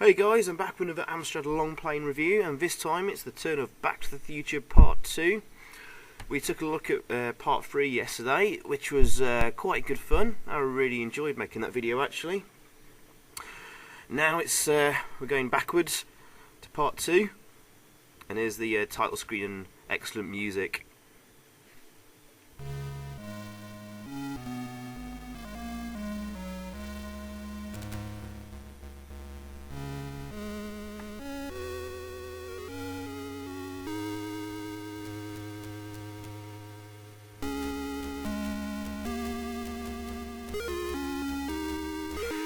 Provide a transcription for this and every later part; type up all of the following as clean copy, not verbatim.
Hey guys, I'm back with another AMSTRAD Longplay review, and this time it's the turn of Back to the Future Part 2. We took a look at Part 3 yesterday, which was quite good fun. I really enjoyed making that video actually. Now it's we're going backwards to Part 2, and here's the title screen and excellent music.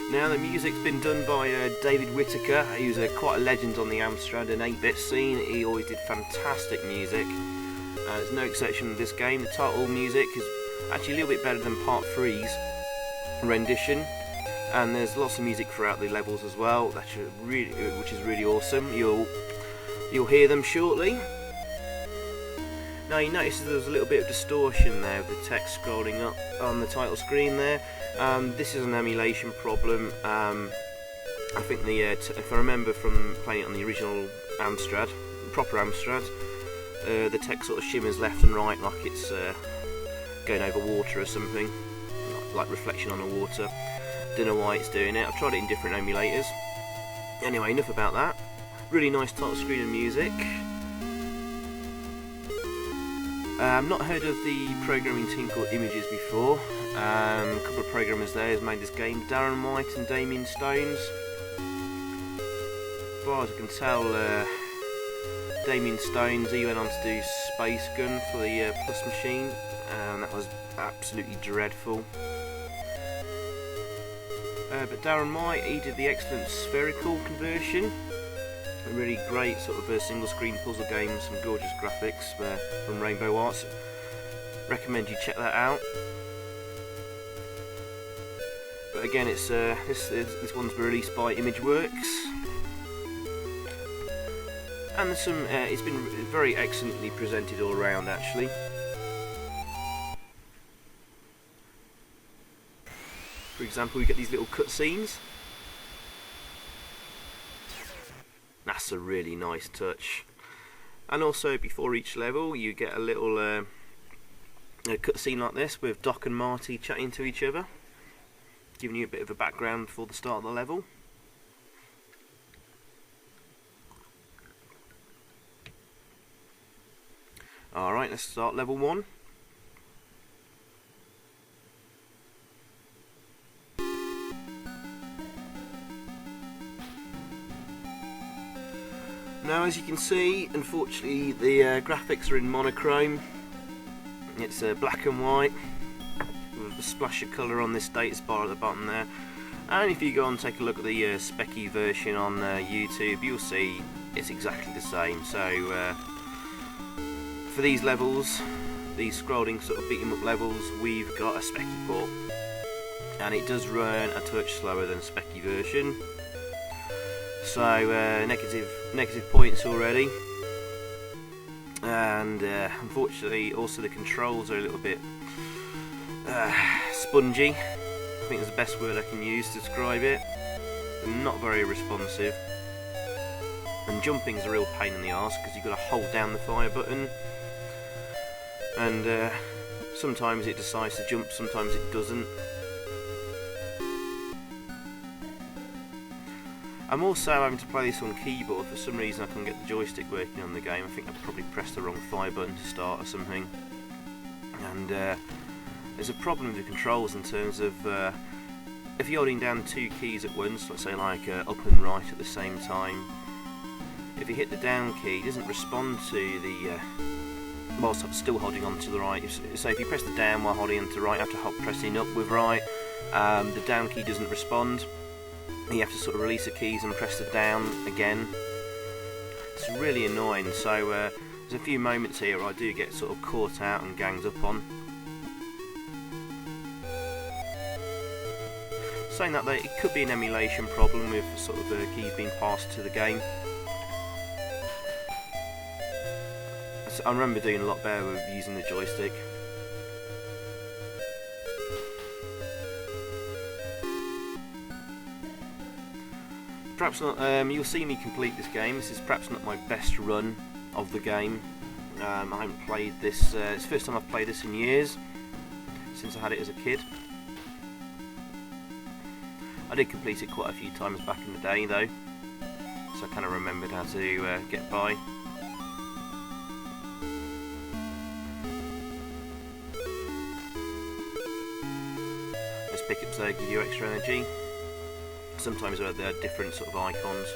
Now the music's been done by David Whittaker. He was quite a legend on the AMSTRAD and 8-bit scene. He always did fantastic music. There's no exception with this game. The title music is actually a little bit better than Part 3's rendition, and there's lots of music throughout the levels as well, which is really awesome. You'll hear them shortly. Now you notice there's a little bit of distortion there with the text scrolling up on the title screen there. This is an emulation problem. I think if I remember from playing it on the original AMSTRAD, proper AMSTRAD, the text sort of shimmers left and right like it's going over water or something, like reflection on the water. Don't know why it's doing it. I've tried it in different emulators. Anyway, enough about that. Really nice title screen and music. I've not heard of the programming team called Images before. A couple of programmers there has made this game, Darren White and Damien Stones. As far as I can tell, Damien Stones, he went on to do Space Gun for the Plus machine, and that was absolutely dreadful. But Darren White, he did the excellent spherical conversion. A really great sort of single screen puzzle game, some gorgeous graphics from Rainbow Arts. Recommend you check that out. But again, it's this one's released by Imageworks, and there's some. It's been very excellently presented all around actually. For example, we get these little cutscenes. That's a really nice touch. And also before each level you get a little a cutscene like this with Doc and Marty chatting to each other, giving you a bit of a background before the start of the level. Alright, let's start level 1. Now, as you can see, unfortunately the graphics are in monochrome. It's black and white with a splash of colour on this status bar at the bottom there. And if you go and take a look at the specky version on YouTube, you'll see it's exactly the same. So for these levels, these scrolling sort of beat 'em up levels, we've got a specky port, and it does run a touch slower than a specky version. So negative points already, and unfortunately also the controls are a little bit spongy. I think that's the best word I can use to describe it. They're not very responsive, and jumping's a real pain in the arse because you've got to hold down the fire button, and sometimes it decides to jump, sometimes it doesn't. I'm also having to play this on keyboard. For some reason I couldn't get the joystick working on the game. I think I probably pressed the wrong fire button to start or something. And there's a problem with the controls in terms of if you're holding down 2 keys at once, let's say like up and right at the same time, if you hit the down key, it doesn't respond to the whilst I'm still holding on to the right. So if you press the down while holding on to the right after pressing up with right, the down key doesn't respond. You have to sort of release the keys and press the down again. It's really annoying. So there's a few moments here where I do get sort of caught out and ganged up on. Saying that though, it could be an emulation problem with sort of keys being passed to the game. I remember doing a lot better with using the joystick. perhaps not. You'll see me complete this game. This is perhaps not my best run of the game. I haven't played this. It's the first time I've played this in years, since I had it as a kid. I did complete it quite a few times back in the day, though, so I kind of remembered how to get by. Those pickups there give you extra energy. Sometimes there are different sort of icons.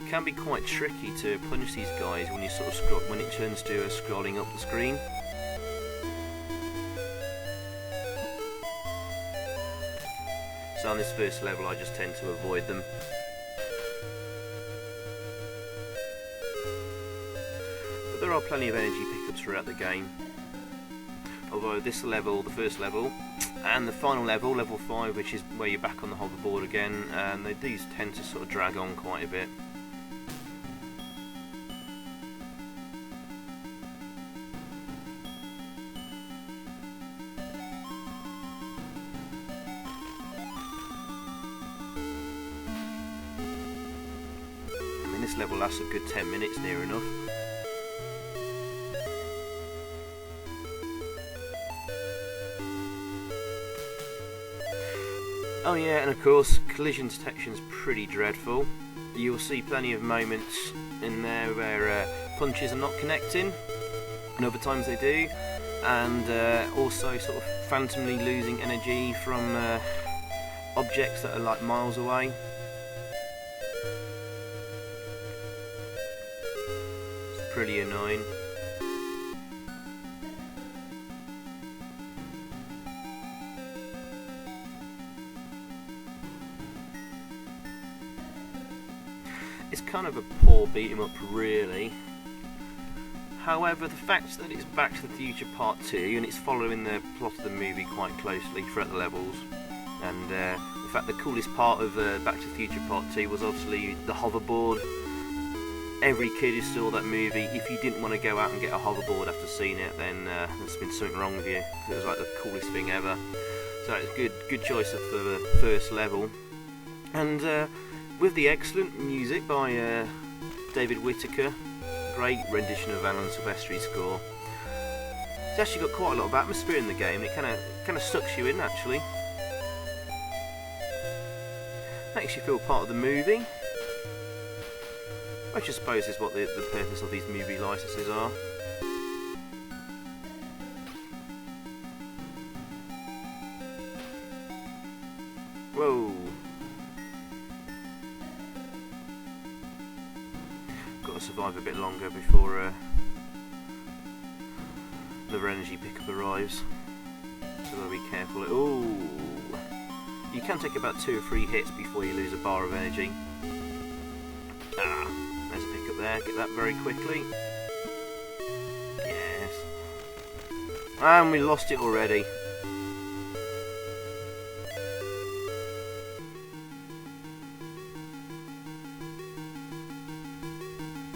It can be quite tricky to punch these guys when you sort of when it turns to scrolling up the screen. So on this first level I just tend to avoid them. But there are plenty of energy pickups throughout the game. Although this level, the first level, and the final level, level 5, which is where you're back on the hoverboard again, and these tend to sort of drag on quite a bit. This level lasts a good 10 minutes near enough. Oh yeah, and of course collision detection is pretty dreadful. You'll see plenty of moments in there where punches are not connecting, and other times they do, and also sort of phantomly losing energy from objects that are like miles away. Pretty annoying. It's kind of a poor beat 'em up, really. However, the fact that it's Back to the Future Part 2 and it's following the plot of the movie quite closely throughout the levels, and the fact the coolest part of Back to the Future Part 2 was obviously the hoverboard. Every kid who saw that movie, if you didn't want to go out and get a hoverboard after seeing it, then there's been something wrong with you. It was like the coolest thing ever. So it's good choice for the first level. And with the excellent music by David Whittaker, great rendition of Alan Silvestri's score. It's actually got quite a lot of atmosphere in the game. It kind of sucks you in, actually. Makes you feel part of the movie. Which I suppose is what the purpose of these movie licenses are. Whoa! Got to survive a bit longer before another energy pickup arrives. So gotta be careful. Ooh! You can take about 2 or 3 hits before you lose a bar of energy. There's a pickup there, get that very quickly. Yes. And we lost it already.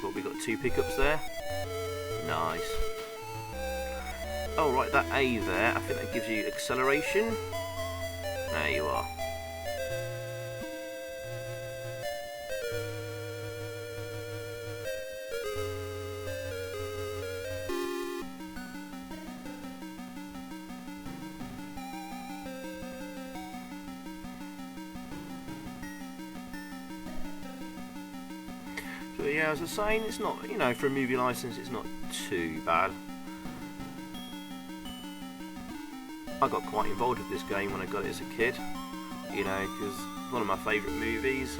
But we got 2 pickups there. Nice. Oh right, that A there, I think that gives you acceleration. There you are. So yeah, as I was saying, it's not, you know, for a movie license, it's not too bad. I got quite involved with this game when I got it as a kid, you know, because it's one of my favourite movies.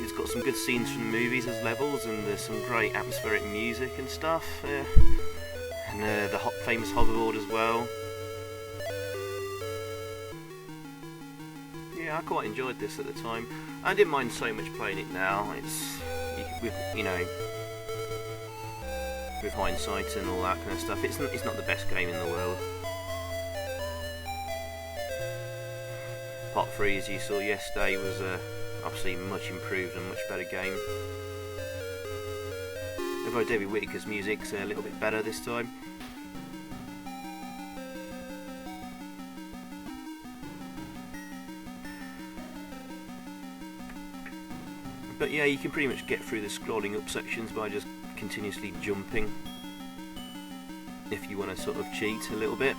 It's got some good scenes from the movies as levels, and there's some great atmospheric music and stuff, and the famous hoverboard as well. Yeah, I quite enjoyed this at the time. I didn't mind so much playing it now. It's, you know, with hindsight and all that kind of stuff, it's not the best game in the world. Part 3, as you saw yesterday, was obviously much improved and much better game. although David Whittaker's music's a little bit better this time. But yeah, you can pretty much get through the scrolling up sections by just continuously jumping if you want to sort of cheat a little bit.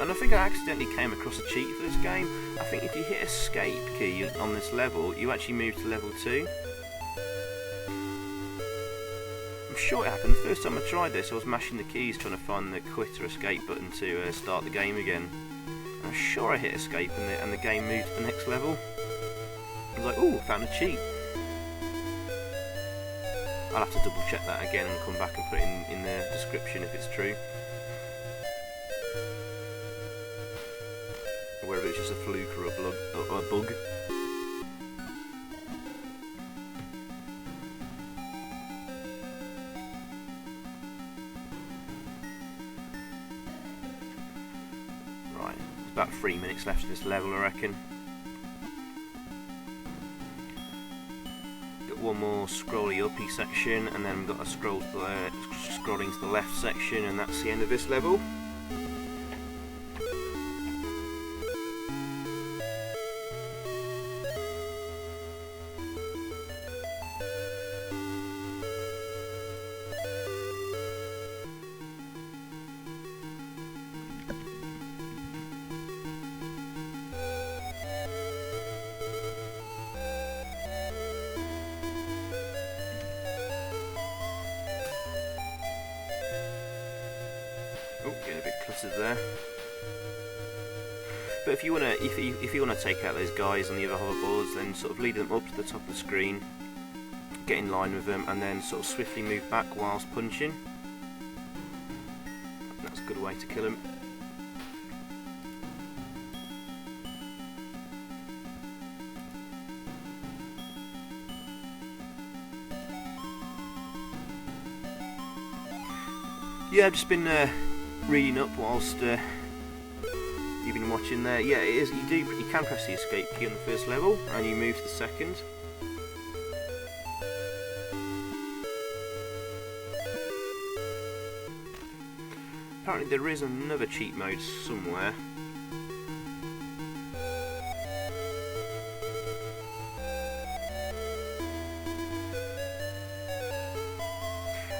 And I think I accidentally came across a cheat for this game. I think if you hit escape key on this level, you actually move to level 2. I'm sure it happened. The first time I tried this, I was mashing the keys trying to find the quit or escape button to start the game again. And I'm sure I hit escape and the game moved to the next level. I was like, ooh, I found a cheat. I'll have to double check that again and come back and put it in the description if it's true. Or whether it's just a fluke or a bug. Right, there's about 3 minutes left of this level, I reckon. Got one more scrolly uppy section, and then we've got a scrolling to the left section, and that's the end of this level. Oh, getting a bit cluttered there. But if you wanna take out those guys on the other hoverboards, then sort of lead them up to the top of the screen, get in line with them, and then sort of swiftly move back whilst punching. That's a good way to kill them. Yeah, I've just been reading up whilst you've been watching there. Yeah, it is. You can press the escape key on the first level, and you move to the second. Apparently, there is another cheat mode somewhere.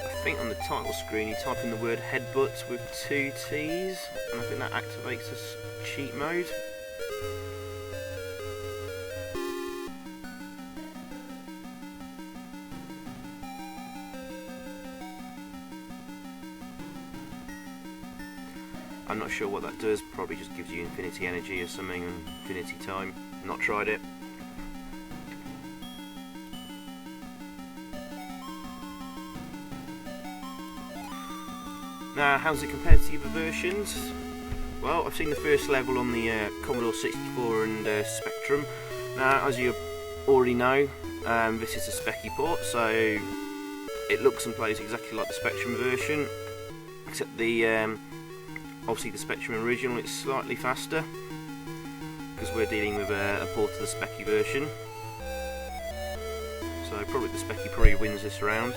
I think on the title screen you type in the word headbutt with 2 T's, and I think that activates a cheat mode. I'm not sure what that does, probably just gives you infinity energy or something, and infinity time. Not tried it. Now, how's it compared to the other versions? Well, I've seen the first level on the Commodore 64 and Spectrum. Now, as you already know, this is a Speccy port, so it looks and plays exactly like the Spectrum version, except the obviously the Spectrum original, it's slightly faster, because we're dealing with a port of the Speccy version. So probably the Speccy wins this round.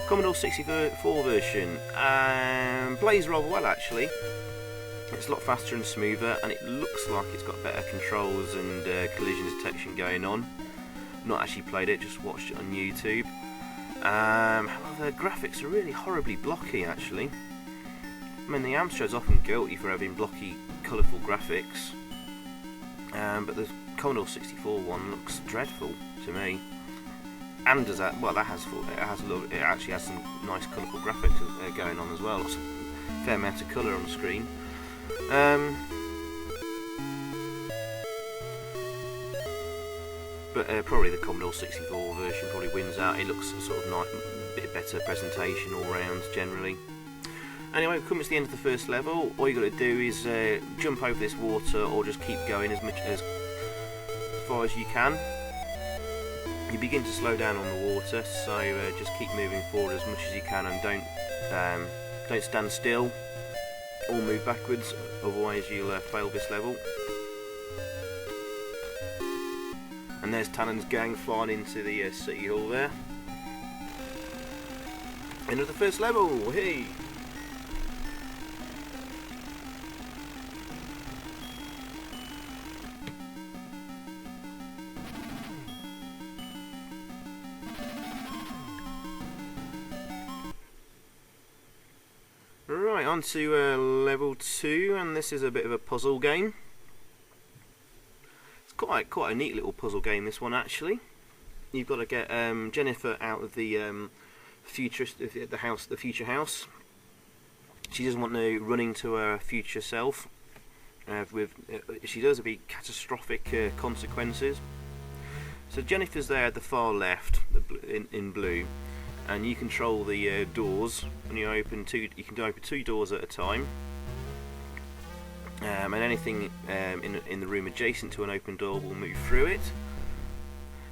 Commodore 64 version plays rather well actually. It's a lot faster and smoother, and it looks like it's got better controls and collision detection going on. Not actually played it, just watched it on YouTube. However, the graphics are really horribly blocky actually. I mean, the AMSTRAD's often guilty for having blocky, colourful graphics, but the Commodore 64 one looks dreadful to me. And does that? Well, it actually has some nice colourful graphics going on as well. Lots of fair amount of colour on the screen. But probably the Commodore 64 version probably wins out. It looks sort of nice, a bit better presentation all round generally. Anyway, we've come to the end of the first level. All you got to do is jump over this water, or just keep going as far as you can. You begin to slow down on the water, so just keep moving forward as much as you can, and don't stand still or move backwards, otherwise you'll fail this level. And there's Tannen's gang flying into the City Hall there. End of the first level, hey! Right, on to level 2, and this is a bit of a puzzle game. It's quite a neat little puzzle game, this one actually. You've got to get Jennifer out of the the future house. She doesn't want no running to her future self. If she does, it'll be catastrophic consequences. So Jennifer's there at the far left, in blue, and you control the doors. When you open you can open 2 doors at a time, and anything in the room adjacent to an open door will move through it.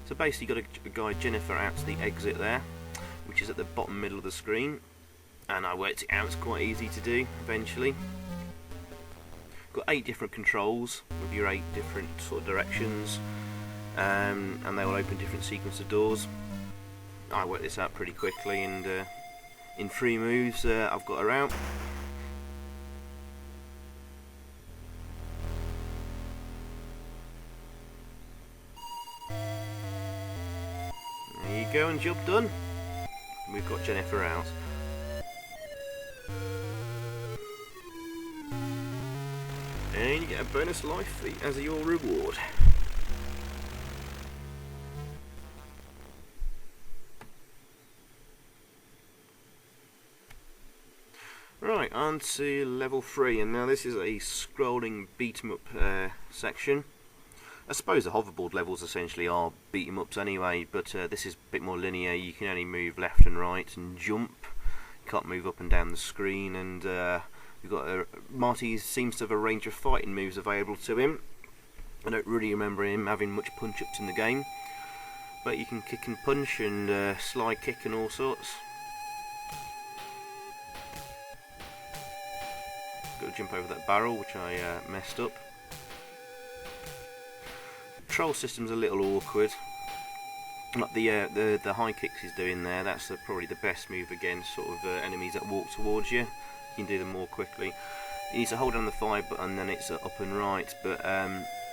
So basically, you've got to guide Jennifer out to the exit there, which is at the bottom middle of the screen, and I worked it out. It's quite easy to do eventually. Got 8 different controls with your 8 different sort of directions, and they will open different sequence of doors. I worked this out pretty quickly, and in 3 moves I've got her out. There you go, and job done. We've got Jennifer out. And you get a bonus life as your reward. Right, on to level 3, and now this is a scrolling beat 'em up section. I suppose the hoverboard levels essentially are beat 'em ups anyway, but this is a bit more linear. You can only move left and right and jump. You can't move up and down the screen, and you've got Marty seems to have a range of fighting moves available to him. I don't really remember him having much punch-ups in the game, but you can kick and punch and slide kick and all sorts. Got to jump over that barrel, which I messed up. Control system's a little awkward. Like the high kicks he's doing there, that's probably the best move against sort of enemies that walk towards you. You can do them more quickly. You need to hold down the fire button, then it's up and right, but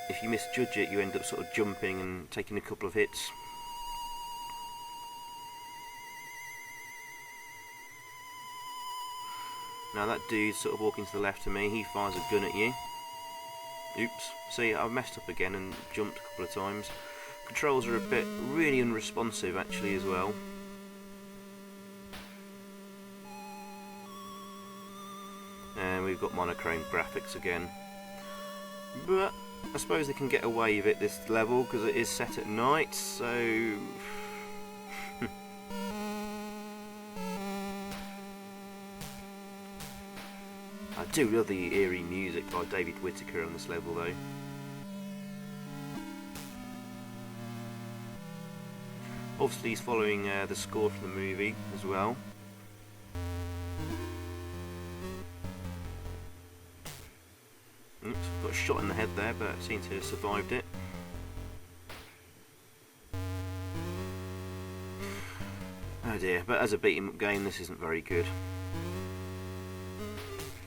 if you misjudge it, you end up sort of jumping and taking a couple of hits. Now that dude's sort of walking to the left of me, he fires a gun at you. Oops, see, I've messed up again and jumped a couple of times. Controls are a bit really unresponsive actually as well. And we've got monochrome graphics again. But I suppose they can get away with it this level because it is set at night, so... I do love the eerie music by David Whittaker on this level though. Obviously he's following the score from the movie as well. Oops, got shot in the head there, but seemed to have survived it. Oh dear, but as a beat 'em up game this isn't very good.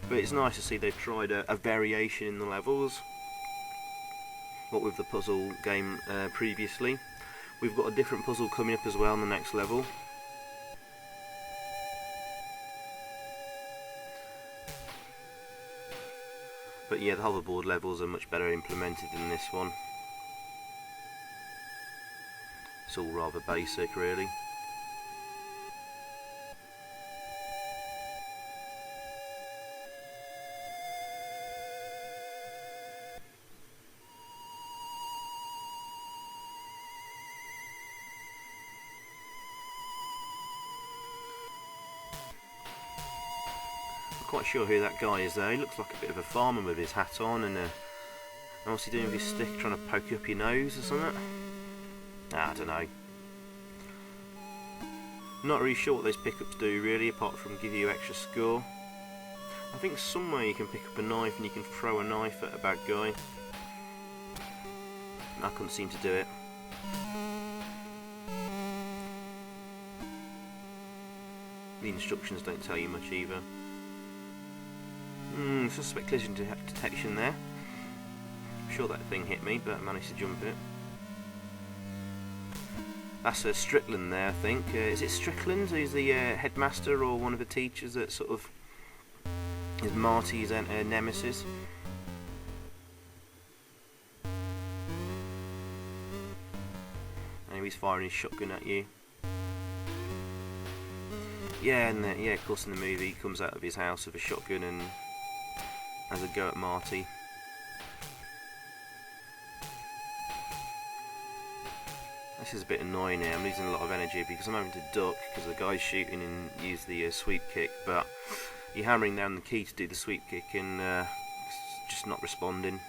But it's nice to see they've tried a variation in the levels. What with the puzzle game previously. We've got a different puzzle coming up as well on the next level. But yeah, the hoverboard levels are much better implemented than this one. It's all rather basic really. Quite sure who that guy is there. He looks like a bit of a farmer with his hat on, and what's he doing with his stick, trying to poke you up your nose or something? I don't know. Not really sure what those pickups do really, apart from give you extra score. I think somewhere you can pick up a knife and you can throw a knife at a bad guy. I couldn't seem to do it. The instructions don't tell you much either. Suspect collision detection there. I'm sure that thing hit me, but I managed to jump it. That's Strickland there, I think. Is it Strickland who's the headmaster or one of the teachers that sort of is Marty's nemesis? And he's firing his shotgun at you. Yeah, and yeah, of course in the movie he comes out of his house with a shotgun and has a go at Marty. This is a bit annoying here. I'm losing a lot of energy because I'm having to duck because the guy's shooting and use the sweep kick, but you're hammering down the key to do the sweep kick and it's just not responding.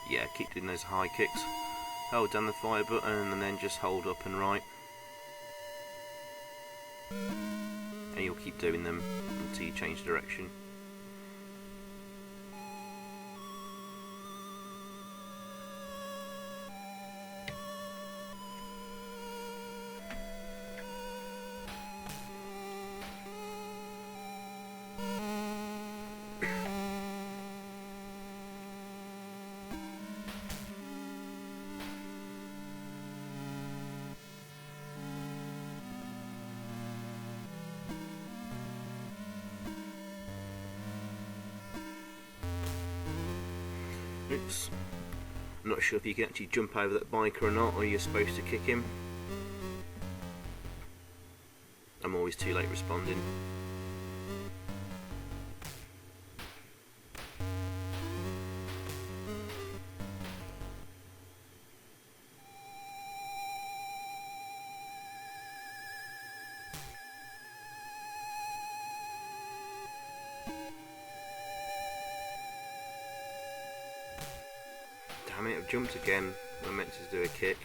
Yeah, keep doing those high kicks. Hold down the fire button and then just hold up and right. And you'll keep doing them until you change direction. Oops. I'm not sure if you can actually jump over that biker or not, or you're supposed to kick him. I'm always too late responding. Damn it, I've jumped again. I meant to do a kick.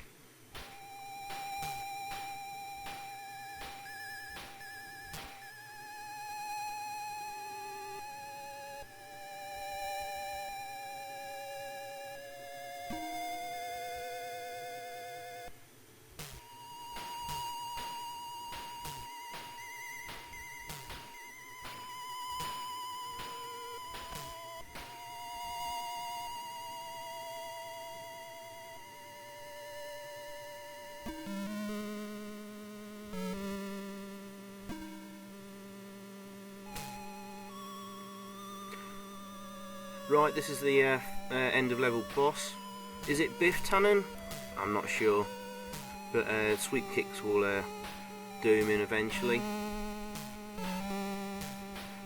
Right, this is the end of level boss. Is it Biff Tannen? I'm not sure, but sweep kicks will do him in eventually.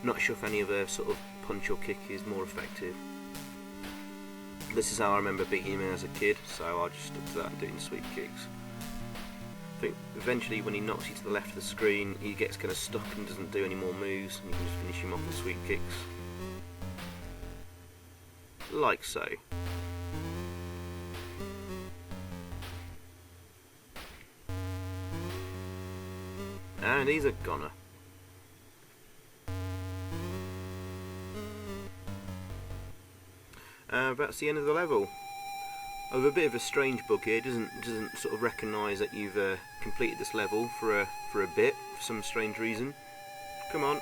Not sure if any other sort of punch or kick is more effective. This is how I remember beating him as a kid, so I just stuck to that and doing sweep kicks. I think eventually when he knocks you to the left of the screen, he gets kind of stuck and doesn't do any more moves, and you can just finish him off with sweep kicks. Like so. And he's a goner. That's the end of the level. I have a bit of a strange bug here. It doesn't sort of recognise that you've completed this level for a bit for some strange reason. Come on.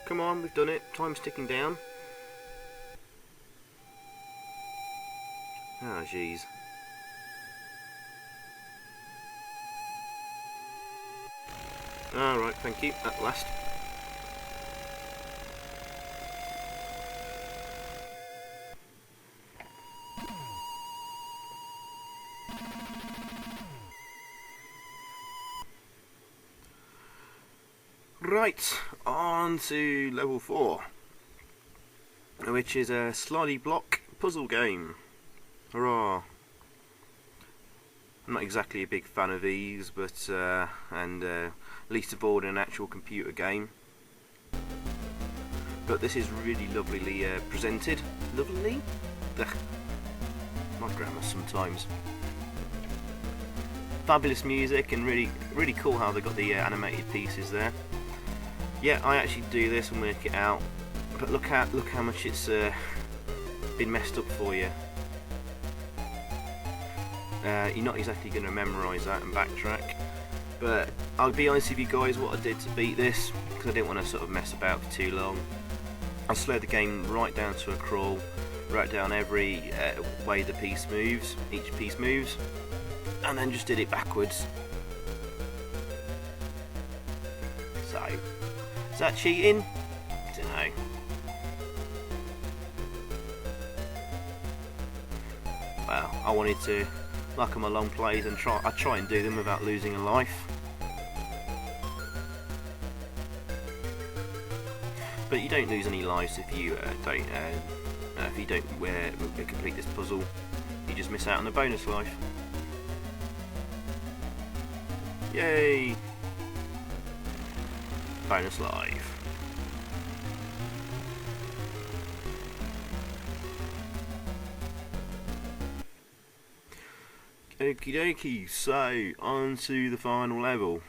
Come on, we've done it. Time's ticking down. Ah, jeez. Alright, thank you, at last. Right, on to level 4, which is a slidey block puzzle game. Hurrah! I'm not exactly a big fan of these, but least of all in an actual computer game. but this is really lovely presented. Lovely? Ugh. My grammar sometimes. Fabulous music, and really cool how they got the animated pieces there. Yeah, I actually do this and work it out, but look how much it's been messed up for you. You're not exactly going to memorise that and backtrack, but I'll be honest with you guys, what I did to beat this, because I didn't want to sort of mess about for too long, I slowed the game right down to a crawl, wrote down every way the piece moves, each piece moves, and then just did it backwards. So, is that cheating? I don't know. Well, I wanted to, like on my long plays, and I try and do them without losing a life. But you don't lose any lives if you don't complete this puzzle. You just miss out on a bonus life. Yay! Bonus life. Okie dokie, so on to the final level.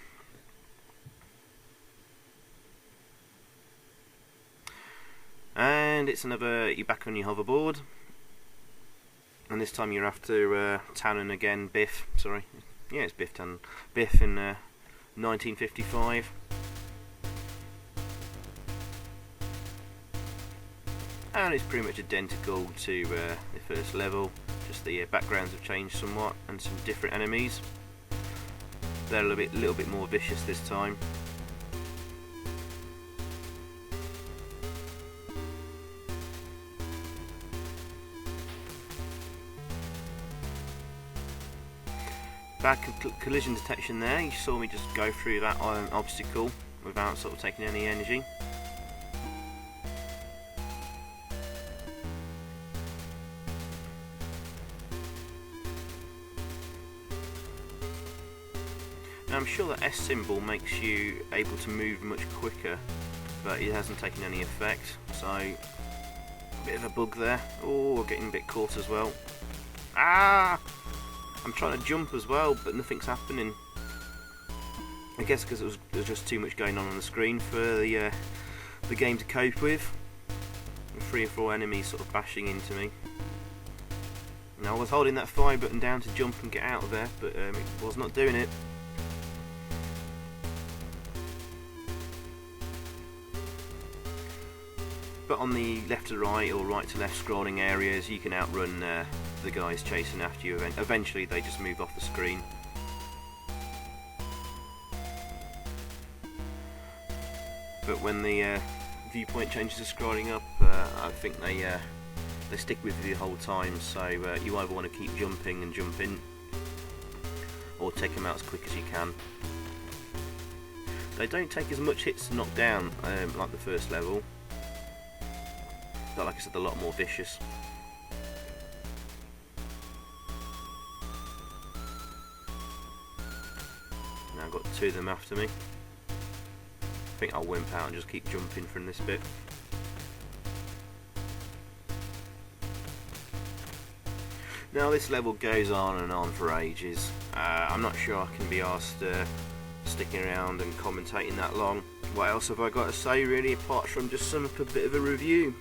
And it's another, you're back on your hoverboard, and this time you're after Tannen again, Biff, sorry, yeah, it's Biff Tannen, Biff in 1955. And it's pretty much identical to the first level, just the backgrounds have changed somewhat, and some different enemies. They're a little bit more vicious this time. Back of collision detection there, you saw me just go through that obstacle without sort of taking any energy. Now I'm sure that S symbol makes you able to move much quicker, but it hasn't taken any effect, so a bit of a bug there. Oh, getting a bit caught as well. Ah! I'm trying to jump as well, but nothing's happening. I guess because there was just too much going on the screen for the game to cope with. 3 or 4 enemies sort of bashing into me. Now I was holding that fire button down to jump and get out of there, but it was not doing it. But on the left to right or right to left scrolling areas, you can outrun the guys chasing after you. Eventually they just move off the screen. But when the viewpoint changes to scrolling up, I think they stick with you the whole time, so you either want to keep jumping and jumping, or take them out as quick as you can. They don't take as much hits to knock down like the first level. But like I said, a lot more vicious. Now I've got 2 of them after me. I think I'll wimp out and just keep jumping from this bit. Now this level goes on and on for ages. I'm not sure I can be asked sticking around and commentating that long. What else have I got to say really, apart from just sum up a bit of a review?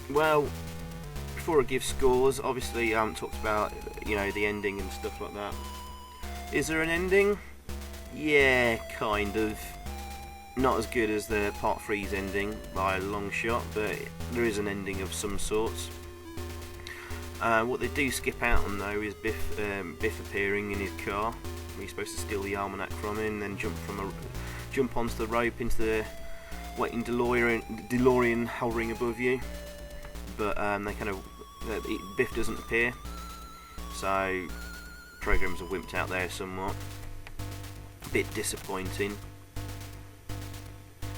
Well, before I give scores, obviously I haven't talked about, you know, the ending and stuff like that. Is there an ending? Yeah, kind of. Not as good as the Part 3's ending by a long shot, but there is an ending of some sorts. What they do skip out on though is Biff appearing in his car. You're supposed to steal the almanac from him, then jump onto the rope into the waiting DeLorean hovering above you. But Biff doesn't appear, so programs are wimped out there somewhat. A bit disappointing.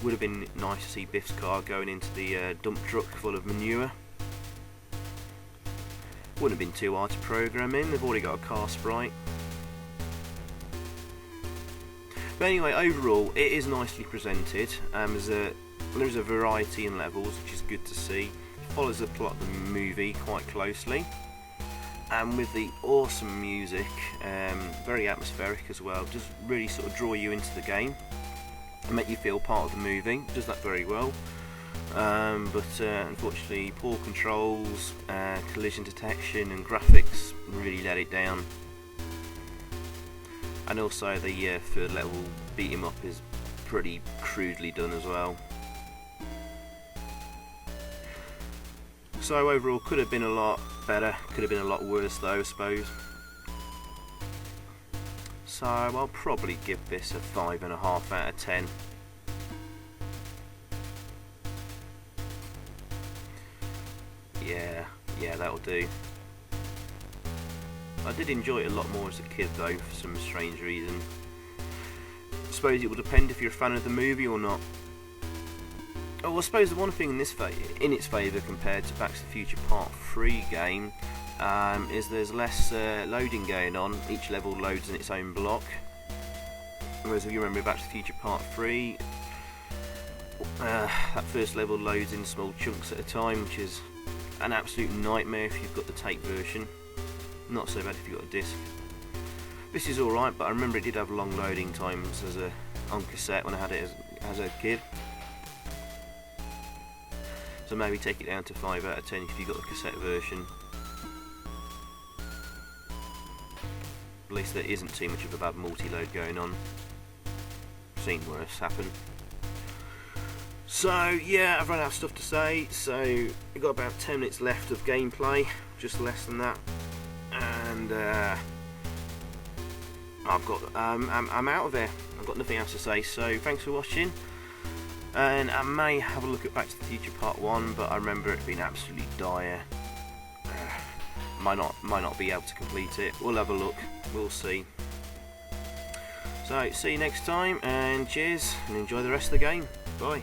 Would have been nice to see Biff's car going into the dump truck full of manure. Wouldn't have been too hard to program in, they've already got a car sprite. But anyway, overall, it is nicely presented. There's a variety in levels, which is good to see. It follows the plot of the movie quite closely. And with the awesome music, very atmospheric as well, just really sort of draw you into the game and make you feel part of the movie. Does that very well. But unfortunately, poor controls, collision detection and graphics really let it down. And also the third level beat 'em up is pretty crudely done as well. So overall, could have been a lot better, could have been a lot worse though, I suppose. So I'll probably give this a 5.5 out of 10. Yeah, that'll do. I did enjoy it a lot more as a kid though, for some strange reason. I suppose it will depend if you're a fan of the movie or not. Oh, I suppose the one thing in its favour compared to Back to the Future Part 3 game is there's less loading going on. Each level loads in its own block. Whereas if you remember Back to the Future Part 3, that first level loads in small chunks at a time, which is an absolute nightmare if you've got the tape version. Not so bad if you've got a disc. This is alright, but I remember it did have long loading times on cassette when I had it as a kid. So maybe take it down to 5 out of 10 if you've got the cassette version. At least there isn't too much of a bad multi-load going on. Seen worse happen. So yeah, I've run out of stuff to say, so we've got about 10 minutes left of gameplay, just less than that. And I'm out of there. I've got nothing else to say, so thanks for watching. And I may have a look at Back to the Future Part 1, but I remember it being absolutely dire. Might not be able to complete it. We'll have a look, we'll see. So see you next time, and cheers, and enjoy the rest of the game. Bye.